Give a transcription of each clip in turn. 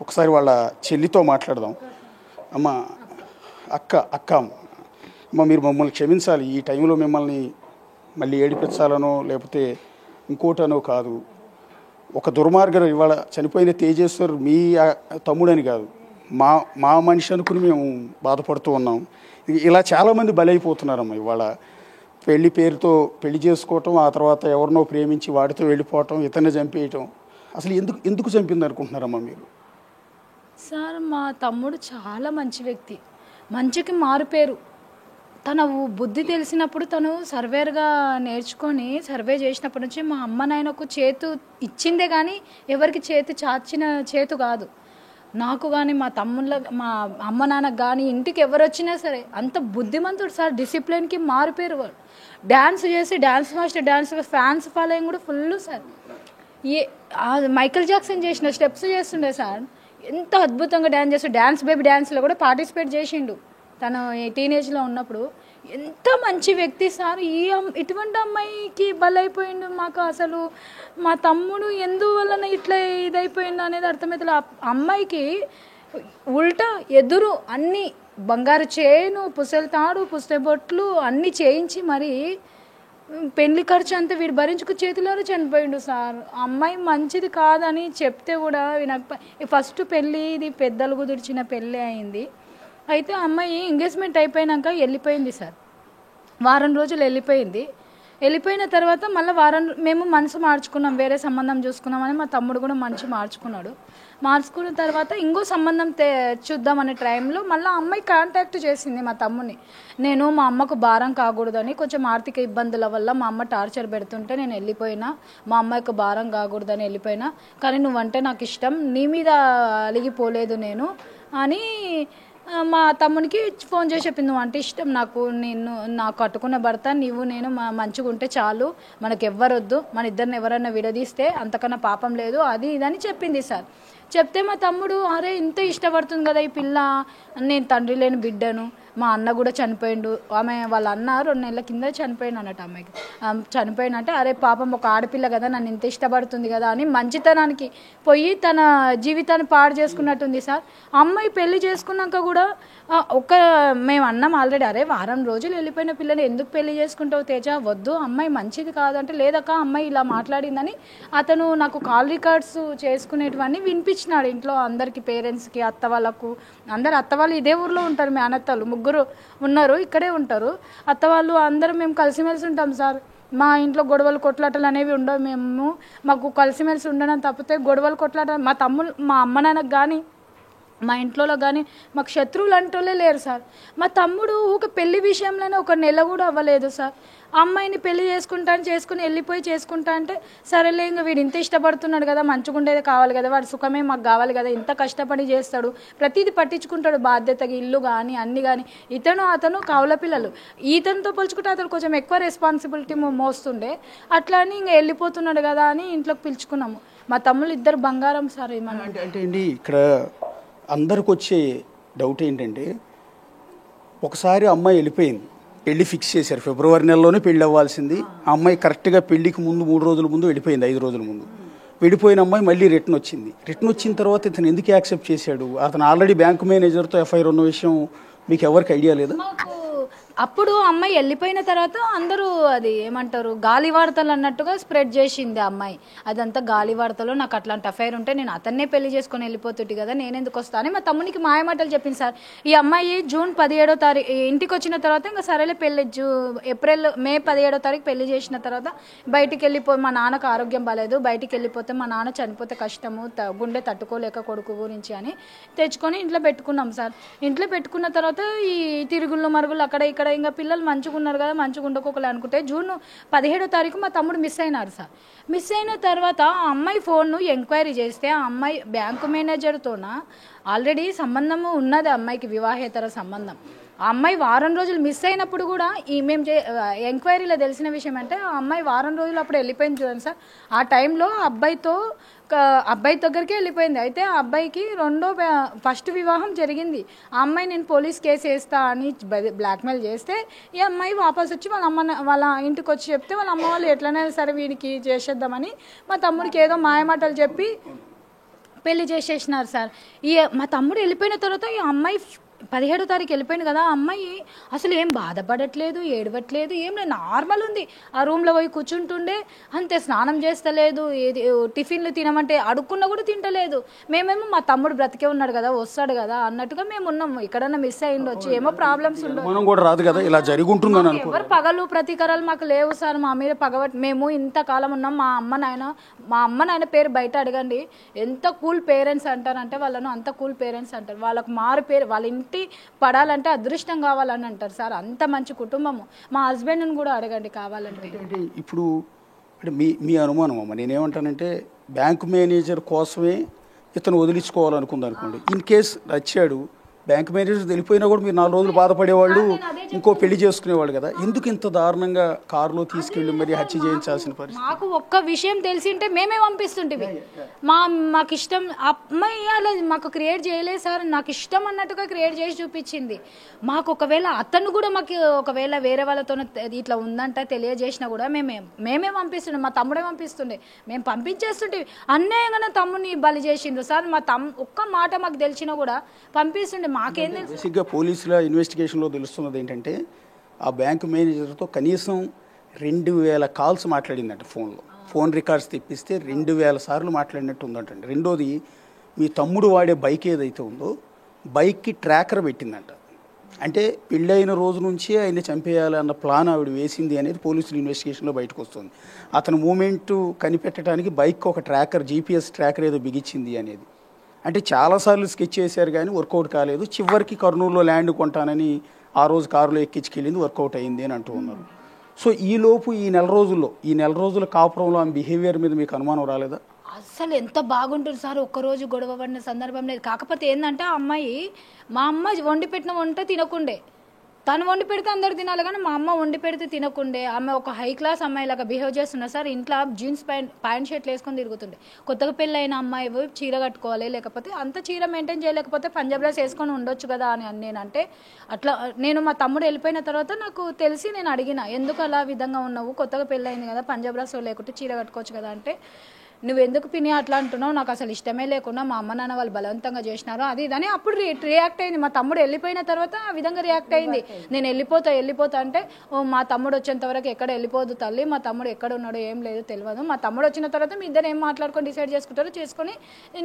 ఒకసారి వాళ్ళ చెల్లితో మాట్లాడదాం. అమ్మ, అక్క అమ్మ, మీరు మమ్మల్ని క్షమించాలి. ఈ టైంలో మిమ్మల్ని మళ్ళీ ఏడిపించాలనో లేకపోతే ఇంకోటనో కాదు. ఒక దుర్మార్గం ఇవాళ చనిపోయిన తేజేశ్వర్ మీ తమ్ముడని కాదు, మా మనిషి అనుకుని మేము బాధపడుతూ ఉన్నాం. ఇలా చాలామంది బలైపోతున్నారమ్మా. ఇవాళ పెళ్లి పేరుతో పెళ్లి చేసుకోవటం, ఆ తర్వాత ఎవరినో ప్రేమించి వాడితో వెళ్ళిపోవటం, ఇతన్ని చంపేయటం. అసలు ఎందుకు చంపింది అనుకుంటున్నారమ్మా మీరు? సార్, మా తమ్ముడు చాలా మంచి వ్యక్తి, మంచికి మారుపేరు. తన బుద్ధి తెలిసినప్పుడు తను సర్వేర్గా నేర్చుకొని సర్వే చేసినప్పటి నుంచి మా అమ్మ నాయనకు చేతు ఇచ్చిందే కానీ ఎవరికి చేతి చాచిన చేతు కాదు. నాకు కానీ మా తమ్ముళ్ళ మా అమ్మ నాన్నకు కానీ ఇంటికి ఎవరు వచ్చినా సరే అంత బుద్ధిమంతుడు సార్. డిసిప్లిన్కి మారుపేరు వాడు. డ్యాన్స్ చేసి dance master, dance fans following కూడా ఫుల్ సార్. మైకేల్ జాక్సన్ చేసిన స్టెప్స్ చేస్తుండే సార్. ఎంత అద్భుతంగా డ్యాన్స్ చేస్తాడు. డ్యాన్స్ బేబీ డ్యాన్స్లో కూడా పార్టిసిపేట్ చేసిండు తను టీనేజ్లో ఉన్నప్పుడు. ఎంత మంచి వ్యక్తి సార్. ఇటువంటి అమ్మాయికి బలైపోయిండు. మాకు అసలు మా తమ్ముడు ఎందువలన ఇట్లా ఇదైపోయిండు అనేది అర్థమవుతుంది. అమ్మాయికి ఉల్టా ఎదురు అన్నీ బంగారు చేను, పుసెలతాడు, పుస్తబొట్లు అన్నీ చేయించి మరి పెళ్లి ఖర్చు అంతా వీడు భరించుకు చేతిలోనే చనిపోయిండు సార్. అమ్మాయి మంచిది కాదని చెప్తే కూడా వినక ఫస్ట్ పెళ్ళి ఇది పెద్దలు కుదిర్చిన పెళ్ళి అయింది. అయితే అమ్మాయి ఎంగేజ్మెంట్ అయిపోయినాక వెళ్ళిపోయింది సార్. వారం రోజులు వెళ్ళిపోయిన తర్వాత మళ్ళీ మేము మనసు మార్చుకున్నాం, వేరే సంబంధం చూసుకున్నామని మా తమ్ముడు కూడా మార్చుకున్న తర్వాత ఇంకో సంబంధం చూద్దామనే టైంలో మళ్ళీ అమ్మాయి కాంటాక్ట్ చేసింది మా తమ్ముని. నేను మా అమ్మకు భారం కాకూడదని, కొంచెం ఆర్థిక ఇబ్బందుల వల్ల మా అమ్మ టార్చర్ పెడుతుంటే నేను వెళ్ళిపోయినా, మా అమ్మాయికి భారం కాకూడదని వెళ్ళిపోయినా, కానీ నువ్వంటే నాకు ఇష్టం, నీ మీద అలిగిపోలేదు నేను అని మా తమ్మునికి ఫోన్ చేసి చెప్పింది. నువ్వు అంటే ఇష్టం నాకు, నాకు కట్టుకున్న భర్త నీవు నేను మంచిగా ఉంటే చాలు, మనకు ఎవ్వరొద్దు, మన ఇద్దరిని ఎవరైనా విడదీస్తే అంతకన్నా పాపం లేదు, అది ఇదని చెప్పింది సార్. చెప్తే మా తమ్ముడు అరే ఇంత ఇష్టపడుతుంది కదా ఈ పిల్ల, నేను తండ్రి లేని బిడ్డను, మా అన్న కూడా చనిపోయిండు, వాళ్ళ అన్న 2 నెలల కింద చనిపోయిండు అన్నట్టు. అమ్మాయికి చనిపోయినంటే అరే పాపం ఒక ఆడపిల్ల కదా నన్ను ఇంత ఇష్టపడుతుంది కదా అని మంచితనానికి పోయి తన జీవితాన్ని పాడు చేసుకున్నట్టుంది సార్. అమ్మాయి పెళ్లి చేసుకున్నాక కూడా మేము అన్నాం ఆల్రెడీ, అరే వారం రోజులు వెళ్ళిపోయిన పిల్లని ఎందుకు పెళ్లి చేసుకుంటావు తేజ, వద్దు అమ్మాయి మంచిది కాదంటే, లేదక్క అమ్మాయి ఇలా మాట్లాడిందని అతను నాకు కాల్ రికార్డ్స్ చేసుకునేటివన్నీ వినిపించినాడు ఇంట్లో అందరికి, పేరెంట్స్కి, అత్త వాళ్ళకు. అత్త వాళ్ళు ఇదే ఊర్లో ఉంటారు, మీ అన్నత్తలు 3 ఉన్నారు, ఇక్కడే ఉంటారు అత్త వాళ్ళు. అందరం మేము కలిసిమెలిసి ఉంటాం సార్. మా ఇంట్లో గొడవలు కొట్లాటలు అనేవి ఉండవు. మాకు కలిసిమెలిసి ఉండడం తప్పితే గొడవలు కొట్లాట మా అమ్మ నాన్నకు కానీ మా ఇంట్లో కానీ మాకు శత్రువులు అంటూలే లేరు సార్. మా తమ్ముడు ఒక పెళ్లి విషయంలోనే 1 నెల కూడా అవ్వలేదు సార్. అమ్మాయిని పెళ్లి చేసుకుని వెళ్ళిపోయి చేసుకుంటా అంటే సరేలే ఇంకా వీడు ఇంత ఇష్టపడుతున్నాడు కదా, మంచిగుండేది కావాలి కదా, వాడి సుఖమే మాకు కావాలి కదా, ఇంత కష్టపడి చేస్తాడు, ప్రతిదీ పట్టించుకుంటాడు బాధ్యతగా, ఇల్లు కానీ అన్ని కానీ. అతను కౌల పిల్లలు, ఇతనితో పోల్చుకుంటే అతను కొంచెం ఎక్కువ రెస్పాన్సిబిలిటీ మోస్తుండే, అట్లా అని ఇంకా వెళ్ళిపోతున్నాడు కదా అని ఇంట్లోకి పిలుచుకున్నాము. మా తమ్ముళ్ళు 2 బంగారం సార్. అంటే అండి ఇక్కడ అందరికి వచ్చే డౌట్ ఏంటంటే, ఒకసారి అమ్మాయి వెళ్ళిపోయింది, పెళ్లి ఫిక్స్ చేశారు, ఫిబ్రవరి నెలలోనే పెళ్లి అవ్వాల్సింది. ఆ అమ్మాయి కరెక్ట్గా పెళ్లికి ముందు 3 రోజుల ముందు వెళ్ళిపోయింది, 5 రోజుల ముందు వెళ్ళిపోయిన అమ్మాయి మళ్ళీ రిటర్న్ వచ్చిన తర్వాత ఇతను ఎందుకు యాక్సెప్ట్ చేశాడు? అతను ఆల్రెడీ బ్యాంక్ మేనేజర్తో ఎఫ్ఐఆర్ ఉన్న విషయం మీకు ఎవరికి ఐడియా లేదా? అప్పుడు అమ్మాయి వెళ్ళిపోయిన తర్వాత అందరూ అది ఏమంటారు గాలి వార్తలు అన్నట్టుగా స్ప్రెడ్ చేసింది అమ్మాయి. అదంతా గాలి వార్తలు, నాకు అట్లాంటి అఫైర్ ఉంటే నేను అతన్నే పెళ్లి చేసుకొని వెళ్ళిపోతుంది కదా, నేనెందుకు వస్తాను మా తమ్మునికి మాయమాటలు చెప్పింది సార్. ఈ అమ్మాయి జూన్ 17వ తారీఖు ఇంటికి వచ్చిన తర్వాత ఇంకా సరేలే పెళ్లి, మే 17వ తారీఖు పెళ్లి చేసిన తర్వాత బయటికి వెళ్ళిపోయి, మా నాన్నకు ఆరోగ్యం బాగాలేదు, బయటికి వెళ్ళిపోతే మా నాన్న చనిపోతే కష్టము, గుండె తట్టుకోలేక కొడుకు గురించి అని తెచ్చుకొని ఇంట్లో పెట్టుకున్నాం సార్. ఇంట్లో పెట్టుకున్న తర్వాత ఈ తిరుగుళ్ళు మరుగుళ్ళు అక్కడ ఇక్కడ ఇంకా పిల్లలు మంచిగా ఉన్నారు కదా, మంచిగా ఉండకోకలే అనుకుంటే జూన్ 17వ తారీఖు మా తమ్ముడు మిస్ అయినారు సార్. మిస్ అయిన తర్వాత ఆ అమ్మాయి ఫోన్ను ఎంక్వైరీ చేస్తే ఆ అమ్మాయి బ్యాంకు మేనేజర్తోన ఆల్రెడీ సంబంధము ఉన్నది, అమ్మాయికి వివాహేతర సంబంధం. ఆ అమ్మాయి వారం రోజులు మిస్ అయినప్పుడు కూడా మేము ఎంక్వైరీలో తెలిసిన విషయం అంటే, ఆ అమ్మాయి వారం రోజులు అప్పుడు వెళ్ళిపోయింది చూడండి సార్. ఆ టైంలో అబ్బాయి దగ్గరికి వెళ్ళిపోయింది. అయితే ఆ అబ్బాయికి ఫస్ట్ వివాహం జరిగింది. ఆ అమ్మాయి నేను పోలీస్ కేసు వేస్తా అని బ్లాక్మెయిల్ చేస్తే ఈ అమ్మాయి వాపస్ వచ్చి వాళ్ళ ఇంటికి వచ్చి చెప్తే వాళ్ళ అమ్మ వాళ్ళు ఎట్లనే సరే వీడికి చేసేద్దామని మా తమ్ముడికి ఏదో మాయమాటలు చెప్పి పెళ్లి చేసేసినారు సార్. మా తమ్ముడు వెళ్ళిపోయిన తర్వాత ఈ అమ్మాయి 17వ తారీఖు వెళ్ళిపోయింది కదా, ఆ అమ్మాయి అసలు ఏం బాధపడట్లేదు, ఏడవట్లేదు, ఏం లేదు, నార్మల్ ఉంది. ఆ రూమ్లో పోయి కూర్చుంటుండే అంతే, స్నానం చేస్తలేదు, ఏది టిఫిన్లు తినమంటే అడుక్కున్నా కూడా తింటలేదు. మేమేమో మా తమ్ముడు బ్రతికే ఉన్నాడు కదా, వస్తాడు కదా అన్నట్టుగా మేము ఉన్నాం. ఎక్కడన్నా మిస్ అయ్యిండొచ్చు, ఏమో ప్రాబ్లమ్స్ ఉండవు, కూడా రాదు కదా, ఇలా జరిగి ఉంటుందని అనుకో. ఎవరు పగలు ప్రతీకారాలు మాకు లేవు సార్. మా మీద పగబట్టి మేము ఇంతకాలం ఉన్నాం. మా అమ్మ నాయన పేరు బయట అడగండి, ఎంత కూల్ పేరెంట్స్ అంటారంటే వాళ్ళను, అంత కూల్ పేరెంట్స్ అంటారు. వాళ్ళకు మారు పేరు, వాళ్ళ ఇంటి పడాలంటే అదృష్టం కావాలని అంటారు సార్. అంత మంచి కుటుంబము. మా హస్బెండ్ని కూడా అడగండి కావాలంటే. ఇప్పుడు అంటే మీ అనుమానం అమ్మ, నేనేమంటానంటే బ్యాంకు మేనేజర్ కోసమే ఇతను వదిలించుకోవాలనుకుంది అనుకోండి. ఇన్ కేస్ వచ్చాడు, బ్యాంక్ మేనేజర్ వెళ్ళిపోయినా కూడా మీరు 4 రోజులు బాధపడేవాళ్ళు, ఇంకో పెళ్లి చేసుకునేవాళ్ళు కదా. ఎందుకు ఇంత దారుణంగా కారులో తీసుకెళ్ళి మరి హత్య చేయించాల్సిన పరిస్థితి? మాకు ఒక్క విషయం తెలిసింటే మేమే పంపిస్తుంటివి. మాకు ఇష్టం అమ్మాయి అలా మాకు క్రియేట్ చేయలేదు సార్, నాకు ఇష్టం అన్నట్టుగా క్రియేట్ చేసి చూపించింది. మాకు ఒకవేళ అతను కూడా మాకు ఒకవేళ వేరే వాళ్ళతో ఇట్లా ఉందంట తెలియజేసినా కూడా మేమే పంపిస్తుండే, మా తమ్ముడే పంపిస్తుండే, మేము పంపించేస్తుంటే. అన్యాయంగా నా తమ్ముడిని బలి చేసిండ్రు సార్. మా ఒక్క మాట మాకు తెలిసినా కూడా పంపిస్తుండే. మాకేం తెలుసు? బేసిక్గా పోలీసుల ఇన్వెస్టిగేషన్లో తెలుస్తున్నది ఏంటంటే ఆ బ్యాంకు మేనేజర్తో కనీసం 2000 కాల్స్ మాట్లాడిందంట ఫోన్లో. ఫోన్ రికార్డ్స్ తెప్పిస్తే 2000 సార్లు మాట్లాడినట్టు ఉందంటండి. రెండోది, మీ తమ్ముడు వాడే బైక్ ఏదైతే ఉందో బైక్కి ట్రాకర్ పెట్టిందంట. అంటే పెళ్ళైన రోజు నుంచి ఆయన చంపేయాలి అన్న ప్లాన్ ఆవిడ వేసింది అనేది పోలీసుల ఇన్వెస్టిగేషన్లో బయటకు వస్తుంది. అతను మూమెంట్ కనిపెట్టడానికి బైక్ ఒక ట్రాకర్, జీపీఎస్ ట్రాకర్ ఏదో బిగించింది అనేది. అంటే చాలాసార్లు స్కెచ్ చేశారు కానీ వర్కౌట్ కాలేదు. చివరికి కర్నూలులో ల్యాండ్ కొంటానని ఆ రోజు కారులో ఎక్కించుకెళ్ళింది, వర్కౌట్ అయింది అని అంటూ ఉన్నారు. సో ఈలోపు ఈ నెల రోజుల కాపురంలో ఆమె బిహేవియర్ మీద మీకు అనుమానం రాలేదా? అసలు ఎంత బాగుంటుంది సార్, ఒక్కరోజు గొడవ పడిన సందర్భం లేదు. కాకపోతే ఏంటంటే ఆ అమ్మాయి, మా అమ్మ వండి పెట్టిన వంట తినకుండే, తను వండి పెడితే అందరు తినాలి కానీ మా అమ్మ వండి పెడితే తినకుండే. ఆమె ఒక హై క్లాస్ అమ్మాయి లాగా బిహేవ్ చేస్తున్నా సార్. ఇంట్లో జీన్స్ ప్యాంట్ షర్ట్లు వేసుకొని తిరుగుతుండే. కొత్తగా పెళ్ళైన అమ్మాయి చీర కట్టుకోవాలి, లేకపోతే అంత చీర మెయింటైన్ చేయలేకపోతే పంజాబ్ డ్రెస్ వేసుకొని ఉండొచ్చు కదా అని నేనంటే, అట్లా నేను మా తమ్ముడు వెళ్ళిపోయిన తర్వాత నాకు తెలిసి నేను అడిగిన, ఎందుకు అలా విధంగా ఉన్నావు, కొత్తగా పెళ్ళయింది కదా, పంజాబ్ డ్రెస్ లేకుంటే చీర కట్టుకోవచ్చు కదా అంటే, నువ్వెందుకు పిని అట్లా అంటున్నావు, నాకు అసలు ఇష్టమే లేకుండా మా అమ్మ నాన్న వాళ్ళు బలవంతంగా చేసినారు అది ఇదని అప్పుడు రియాక్ట్ అయింది. మా తమ్ముడు వెళ్ళిపోయిన తర్వాత ఆ విధంగా రియాక్ట్ అయింది. నేను వెళ్ళిపోతా అంటే, ఓ మా తమ్ముడు వచ్చేంత వరకు ఎక్కడ వెళ్ళిపోదు తల్లి, మా తమ్ముడు ఎక్కడ ఉన్నాడో ఏం లేదు తెలియదు, మా తమ్ముడు వచ్చిన తర్వాత మీ ఇద్దరు ఏం మాట్లాడుకొని డిసైడ్ చేసుకుంటారో చేసుకొని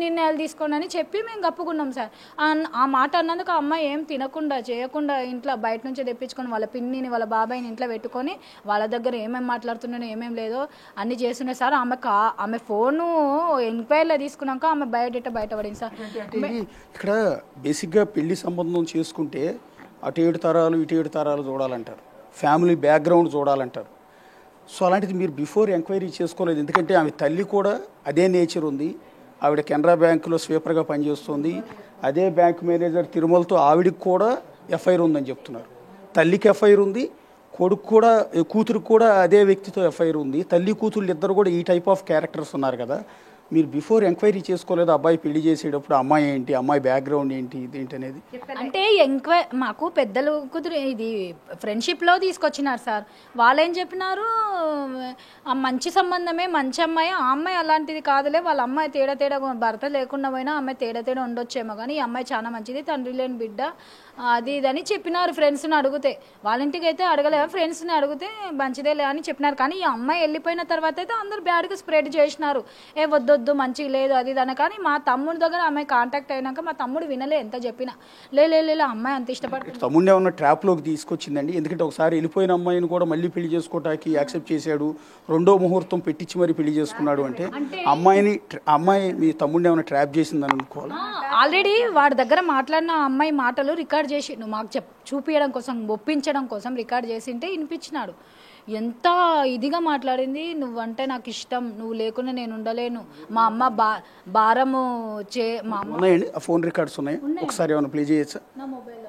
నిర్ణయాలు తీసుకోండి అని చెప్పి మేము గప్పుకున్నాం సార్. ఆ మాట అన్నందుకు ఆ అమ్మాయి ఏం తినకుండా చేయకుండా ఇంట్లో బయట నుంచి తెప్పించుకొని వాళ్ళ పిన్నిని వాళ్ళ బాబాయిని ఇంట్లో పెట్టుకొని వాళ్ళ దగ్గర ఏమేమి మాట్లాడుతున్నానో ఏమేమి లేదో అన్ని చేస్తున్నాయి సార్. ఆమె ఫోను ఎంక్వైరీలో తీసుకున్నాక ఆమె బయటపడింది సార్. ఇక్కడ బేసిక్గా పెళ్లి సంబంధం చేసుకుంటే అటు 7 తరాలు ఇటు 7 తరాలు చూడాలంటారు, ఫ్యామిలీ బ్యాక్గ్రౌండ్ చూడాలంటారు. సో అలాంటిది మీరు బిఫోర్ ఎంక్వైరీ చేసుకోలేదు. ఎందుకంటే ఆమె తల్లి కూడా అదే నేచర్ ఉంది, ఆవిడ కెనరా బ్యాంకులో స్వీపర్గా పనిచేస్తుంది, అదే బ్యాంక్ మేనేజర్ తిరుమలతో ఆవిడకి కూడా ఎఫ్ఐఆర్ ఉందని చెప్తున్నారు. తల్లికి ఎఫ్ఐఆర్ ఉంది, కొడుకు కూడా, కూతురు కూడా అదే వ్యక్తితో ఎఫ్ఐఆర్ ఉంది. తల్లి కూతురు ఇద్దరు కూడా ఈ టైప్ ఆఫ్ క్యారెక్టర్స్ ఉన్నారు కదా. మీరు బిఫోర్ ఎంక్వైరీ చేసుకోలేదు అబ్బాయి పెళ్లి చేసేటప్పుడు అమ్మాయి ఏంటి, అమ్మాయి బ్యాక్గ్రౌండ్ ఏంటి, ఇదేంటి అనేది? అంటే మాకు పెద్దలు కుదిరి ఇది ఫ్రెండ్షిప్లో తీసుకొచ్చినారు సార్. వాళ్ళేం చెప్పినారు, మంచి సంబంధమే, మంచి అమ్మాయి, ఆ అమ్మాయి అలాంటిది కాదులే, వాళ్ళ అమ్మాయి తేడా భర్త లేకుండా పోయినా అమ్మాయి తేడా ఉండొచ్చేమో కానీ ఈ అమ్మాయి చాలా మంచిది, తండ్రి లేని బిడ్డ, అది ఇదని చెప్పినారు. ఫ్రెండ్స్ని అడిగితే, వాళ్ళ ఇంటికి అయితే అడగలే, ఫ్రెండ్స్ని అడిగితే మంచిదేలే అని చెప్పినారు. కానీ ఈ అమ్మాయి వెళ్ళిపోయిన తర్వాత అయితే అందరు బ్యాడ్గా స్ప్రెడ్ చేసినారు, వద్దొద్దు మంచిగా లేదు అది ఇదని. కానీ మా తమ్ముడి దగ్గర అమ్మాయి కాంటాక్ట్ అయినాక మా తమ్ముడు వినలే, ఎంత చెప్పినా లే అమ్మాయి అంత ఇష్టపడుతుంది. తమ్ముడిని ఏమన్నా ట్రాప్లోకి తీసుకొచ్చిందండి? ఎందుకంటే ఒకసారి వెళ్ళిపోయిన అమ్మాయిని కూడా మళ్ళీ పెళ్లి చేసుకోవటానికి యాక్సెప్ట్ చేశాడు, 2వ ముహూర్తం పెట్టించి మరి పెళ్లి చేసుకున్నాడు అంటే అమ్మాయి మీ తమ్ముడిని ఏమైనా ట్రాప్ చేసిందని అనుకోవాలి. ఆల్రెడీ వాడి దగ్గర మాట్లాడిన అమ్మాయి మాటలు రికార్డ్ చేసి మాకు చూపించడం కోసం, ఒప్పించడం కోసం రికార్డ్ చేసింటే వినిపించినాడు. ఎంత ఇదిగా మాట్లాడింది, నువ్వంటే నాకు ఇష్టం, నువ్వు లేకుండా నేను ఉండలేను, మా అమ్మ భారము మా అమ్మ. ఉన్నాయండి ఆ ఫోన్ రికార్డ్స్ ఉన్నాయి, ఒకసారి ఏమైనా ప్లే చేయొచ్చా? నా మొబైల్